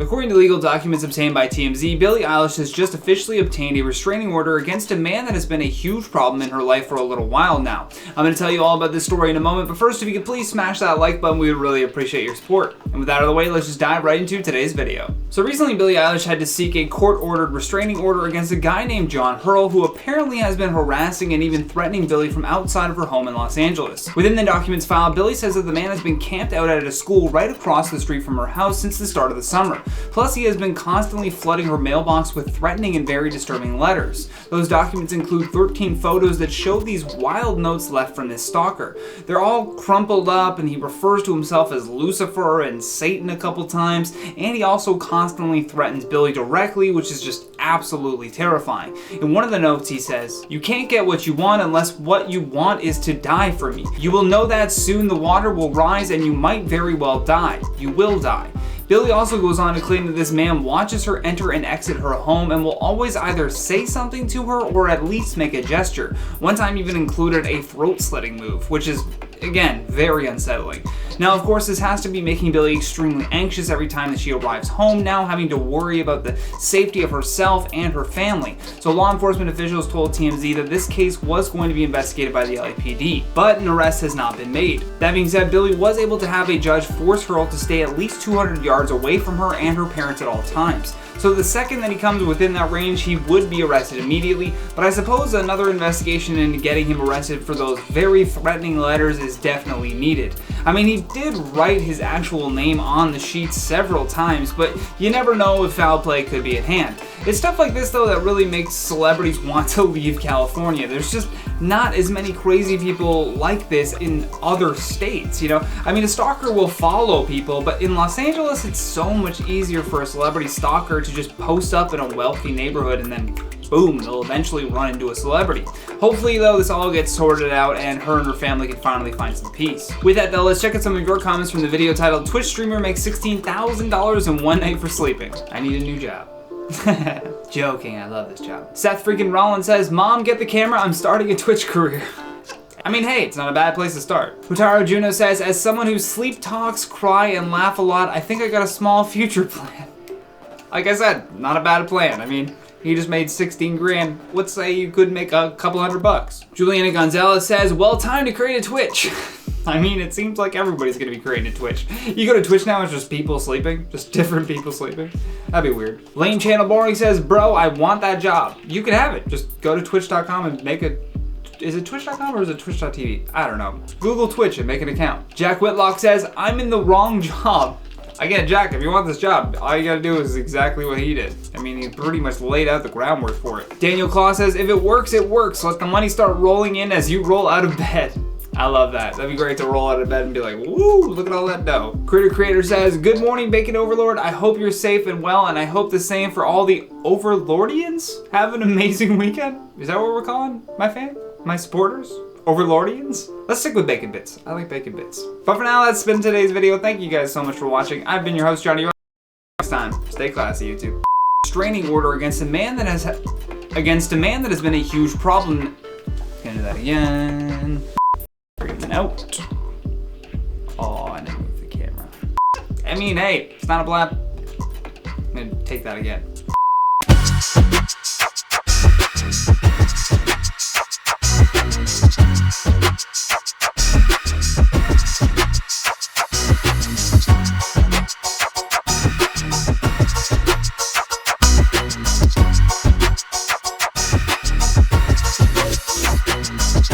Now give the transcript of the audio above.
According to legal documents obtained by TMZ, Billie Eilish has just officially obtained a restraining order against a man that has been a huge problem in her life for a little while now. I'm going to tell you all about this story in a moment, but first, if you could please smash that like button, we would really appreciate your support. And with that out of the way, let's just dive right into today's video. So recently, Billie Eilish had to seek a court-ordered restraining order against a guy named John Hurl, who apparently has been harassing and even threatening Billie from outside of her home in Los Angeles. Within the documents filed, Billie says that the man has been camped out at a school right across the street from her house since the start of the summer. Plus, he has been constantly flooding her mailbox with threatening and very disturbing letters. Those documents include 13 photos that show these wild notes left from this stalker. They're all crumpled up, and he refers to himself as Lucifer and Satan a couple times, and he also constantly threatens Billie directly, which is just absolutely terrifying. In one of the notes he says, "You can't get what you want unless what you want is to die for me. You will know that soon. The water will rise and you might very well die. You will die." Billie also goes on to claim that this man watches her enter and exit her home and will always either say something to her or at least make a gesture. One time even included a throat-slitting move, which is, again, very unsettling. Now, of course, this has to be making Billie extremely anxious every time that she arrives home, now having to worry about the safety of herself and her family. So law enforcement officials told TMZ that this case was going to be investigated by the LAPD, but an arrest has not been made. That being said, Billie was able to have a judge force Hurl to stay at least 200 yards away from her and her parents at all times. So the second that he comes within that range, he would be arrested immediately, but I suppose another investigation into getting him arrested for those very threatening letters is definitely needed. I mean, he did write his actual name on the sheets several times, but you never know if foul play could be at hand. It's stuff like this, though, that really makes celebrities want to leave California. There's just not as many crazy people like this in other states, you know? I mean, a stalker will follow people, but in Los Angeles, it's so much easier for a celebrity stalker to just post up in a wealthy neighborhood and then boom, they'll eventually run into a celebrity. Hopefully, though, this all gets sorted out and her family can finally find some peace. With that, though, let's check out some of your comments from the video titled "Twitch streamer makes $16,000 in one night for sleeping. I need a new job." Joking, I love this job. Seth freaking Rollins says, "Mom, get the camera, I'm starting a Twitch career." I mean, hey, it's not a bad place to start. Hutaro Juno says, "As someone who sleep talks, cry, and laugh a lot, I think I got a small future plan." Like I said, not a bad plan. I mean, he just made 16 grand. Let's say you could make a couple $100. Juliana Gonzalez says, "Well, time to create a Twitch." I mean, it seems like everybody's gonna be creating a Twitch. You go to Twitch now, it's just people sleeping, just different people sleeping. That'd be weird. Lane Channel Boring says, "Bro, I want that job." You can have it. Just go to twitch.com and make a, is it twitch.com or is it twitch.tv? I don't know. Google Twitch and make an account. Jack Whitlock says, "I'm in the wrong job." Again, Jack, if you want this job, all you gotta do is exactly what he did. I mean, he pretty much laid out the groundwork for it. Daniel Claw says, "If it works, it works. Let the money start rolling in as you roll out of bed." I love that. That'd be great to roll out of bed and be like, "Woo, look at all that dough." Critter Creator says, "Good morning, Bacon Overlord. I hope you're safe and well, and I hope the same for all the Overlordians. Have an amazing weekend." Is that what we're calling my fan? My supporters? Overlordians? Let's stick with Bacon Bits. I like Bacon Bits. But for now, that's been today's video. Thank you guys so much for watching. I've been your host, Johnny. Next time, stay classy, YouTube. Restraining order against a man that has been a huge problem. Gonna do that again. Breathing out. Oh, and then move the camera. I mean, hey, it's not a blab. I'm gonna take that again.